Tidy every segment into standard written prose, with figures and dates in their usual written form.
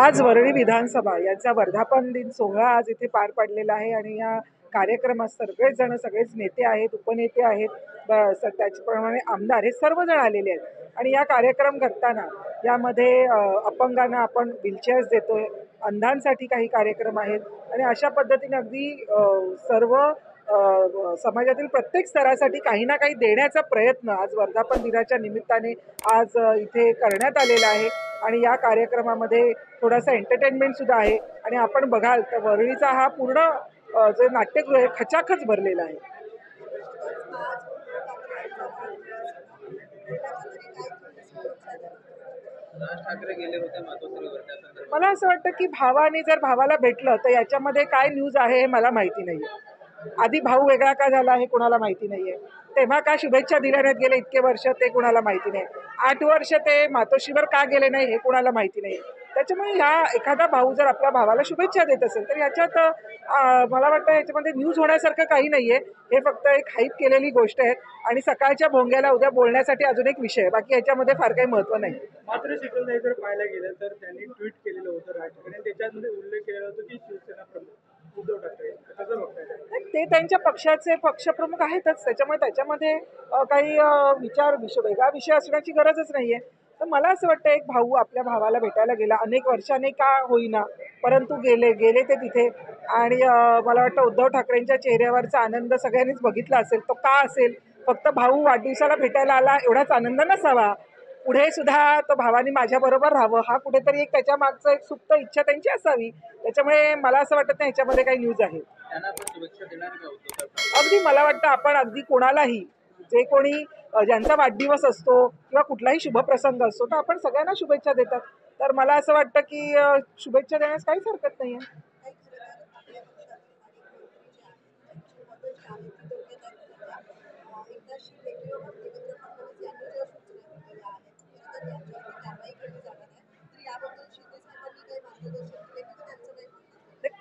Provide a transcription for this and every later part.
आज वरळी विधानसभा यांचा वर्धापन दिन सोहळा आज इथे पार पडलेला आहे आणि या कार्यक्रमात सगळेच नेते आहेत, उपनेते आहेत, त्याचप्रमाणे आमदार हे सर्वजण आलेले आहेत आणि या कार्यक्रम करताना यामध्ये अपंगांना आपण व्हीलचेअर्स देतोय, अंधांसाठी काही कार्यक्रम आहेत आणि अशा पद्धतीने अगदी सर्व समाजातील प्रत्येक स्तरासाठी काही ना काही देण्याचा प्रयत्न आज वर्धापन दिनाच्या निमित्ताने आज इथे करण्यात आलेला आहे आणि या कार्यक्रमामध्ये थोडासा एंटरटेनमेंट सुद्धा आहे आणि आपण बघाल तर वरळीचा हा पूर्ण जे नाट्यगृह आहे खचाखच भरलेला आहे. मला असं वाटतं की भावाने जर भावाला भेटलं तर याच्यामध्ये काय न्यूज आहे हे मला माहिती नाहीये. आधी भाऊ वेगळा का झाला हे कुणाला माहिती नाहीये, तेव्हा का शुभेच्छा दिल्या नाहीत गेले इतके वर्ष ते कुणाला माहिती नाही, 8 वर्ष ते मातोश्रीवर का गेले नाही हे कुणाला माहिती नाही. त्याच्यामुळे ह्या एखादा भाऊ जर आपल्या भावाला शुभेच्छा देत असेल तर याच्यात मला वाटतं याच्यामध्ये न्यूज होण्यासारखं काही नाहीये. हे फक्त एक हाईप केलेली गोष्ट आहे आणि सकाळच्या भोंग्याला उद्या बोलण्यासाठी अजून एक विषय आहे, बाकी याच्यामध्ये फार काही महत्व नाही. मात्र शिकल जर पाहायला गेलं तर त्यांनी ट्विट केलेलं होतं राज ठाकरे, त्याच्यामध्ये उल्लेख केलेला होता की शिवसेना प्रमुख उद्धव ठाकरे कसं बघताय ते त्यांच्या पक्षाचे पक्षप्रमुख आहेतच, त्याच्यामध्ये काही वेगळा विषय असण्याची गरजच नाहीये. तर मला असं वाटतं एक भाऊ आपल्या भावाला भेटायला गेला, अनेक वर्षांनी का होईना परंतु गेले ते तिथे आणि मला वाटतं उद्धव ठाकरेंच्या चेहऱ्यावरचा आनंद सगळ्यांनीच बघितला असेल. तो का असेल, फक्त भाऊ वाढदिवसाला भेटायला आला एवढाच आनंद नसावा, पुढे सुद्धा तो भावानी माझ्याबरोबर राहावं हा कुठेतरी एक त्याच्या मागचं एक सुप्त इच्छा त्यांची असावी. त्याच्यामुळे मला असं वाटत नाही ह्याच्यामध्ये काही न्यूज आहे. अगदी मला वाटतं आपण अगदी कोणालाही जे कोणी ज्यांचा वाढदिवस असतो किंवा कुठलाही शुभप्रसंग असतो तर आपण सगळ्यांना शुभेच्छा देतात. तर मला असं वाटतं की शुभेच्छा देण्यास काहीच हरकत नाही आहे.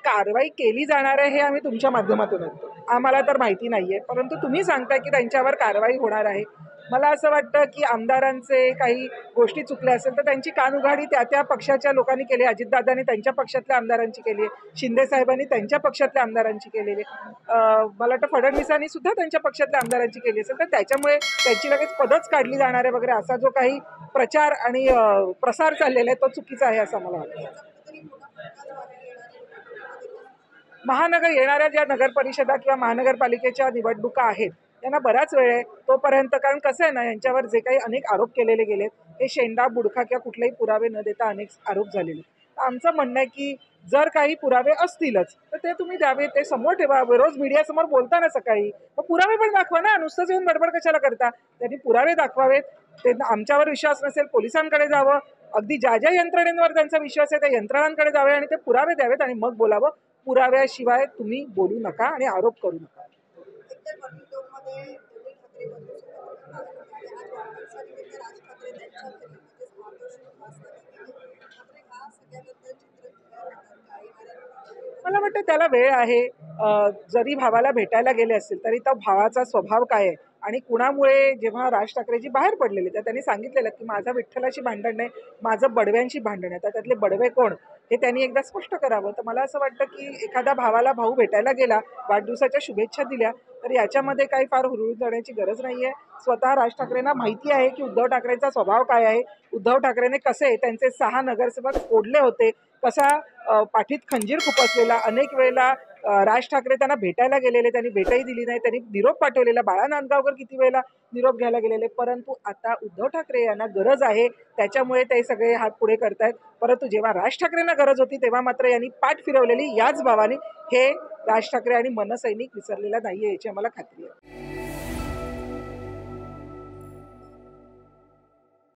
कारवाई केली जाणार आहे हे आम्ही तुमच्या माध्यमातून ऐकतो, आम्हाला तर माहिती नाहीये, परंतु तुम्ही सांगताय की त्यांच्यावर कारवाई होणार आहे. मला असं वाटतं की आमदारांचे काही गोष्टी चुकल्या असेल तर त्यांची कानउघाडी त्या पक्षाच्या लोकांनी केली. अजितदादांनी त्यांच्या पक्षातल्या आमदारांची केली आहे, शिंदे साहेबांनी त्यांच्या पक्षातल्या आमदारांची केलेली आहे, मला वाटतं फडणवीसांनी सुद्धा त्यांच्या पक्षातल्या आमदारांची केली असेल तर त्याच्यामुळे त्यांची लगेच पदच काढली जाणार आहे वगैरे असा जो काही प्रचार आणि प्रसार चाललेला आहे तो चुकीचा आहे असं मला वाटतं. महानगर येणाऱ्या ज्या नगर परिषदा किंवा महानगरपालिकेच्या निवडणुका आहेत त्यांना बराच वेळ आहे तोपर्यंत, कारण कसं आहे ना यांच्यावर जे काही अनेक आरोप केलेले गेलेत हे शेंडा बुडखा किंवा कुठलेही पुरावे न देता अनेक आरोप झालेले. आमचं म्हणणं आहे की जर काही पुरावे असतीलच तर ते तुम्ही द्यावे, ते समोर ठेवा. रोज मीडियासमोर बोलता ना सकाळी, मग पुरावे पण दाखवा ना, नुसतंच येऊन बडबड कशाला करता. त्यांनी पुरावे दाखवावेत. ते आमच्यावर विश्वास नसेल पोलिसांकडे जावं, अगदी ज्या यंत्रणेवर त्यांचा विश्वास आहे त्या यंत्रणांकडे जावे आणि ते पुरावे द्यावेत आणि मग बोलावं. पुराव्याशिवाय तुम्ही बोलू नका आणि आरोप करू नका. मला वाटतं त्याला वेळ आहे. जरी भावाला भेटायला गेले असतील तरी तो भावाचा स्वभाव काय आहे आणि कुणामुळे जेव्हा राज ठाकरेजी बाहेर पडलेले तर त्यांनी सांगितलेलं की माझा विठ्ठलाशी भांडण नाही, माझं बडव्यांशी भांडण आहे. तर त्यातले बडवे कोण हे त्यांनी एकदा स्पष्ट करावं. तर मला असं वाटतं की एखादा भावाला भाऊ भेटायला गेला, वाढदिवसाच्या शुभेच्छा दिल्या तर याच्यामध्ये काही फार हुरळून जाण्याची गरज नाही आहे. स्वतः राज ठाकरेंना माहिती आहे की उद्धव ठाकरेंचा स्वभाव काय आहे, उद्धव ठाकरेने कसे त्यांचे 6 नगरसेवक फोडले होते, कसा पाठीत खंजीर खुपसलेला, अनेक वेळेला राज ठाकरे त्यांना भेटायला गेलेले, त्यांनी भेटही दिली नाही, त्यांनी निरोप पाठवलेला, बाळा नांदगावकर किती वेळेला निरोप घ्यायला गेलेले. परंतु आता उद्धव ठाकरे यांना गरज आहे त्याच्यामुळे ते सगळे हात पुढे करतायत. परंतु जेव्हा राज ठाकरेंना गरज होती तेव्हा मात्र यांनी पाठ फिरवलेली याच भावाने हे राज ठाकरे आणि मनसैनिक विसरलेला नाहीये याची आम्हाला खात्री आहे.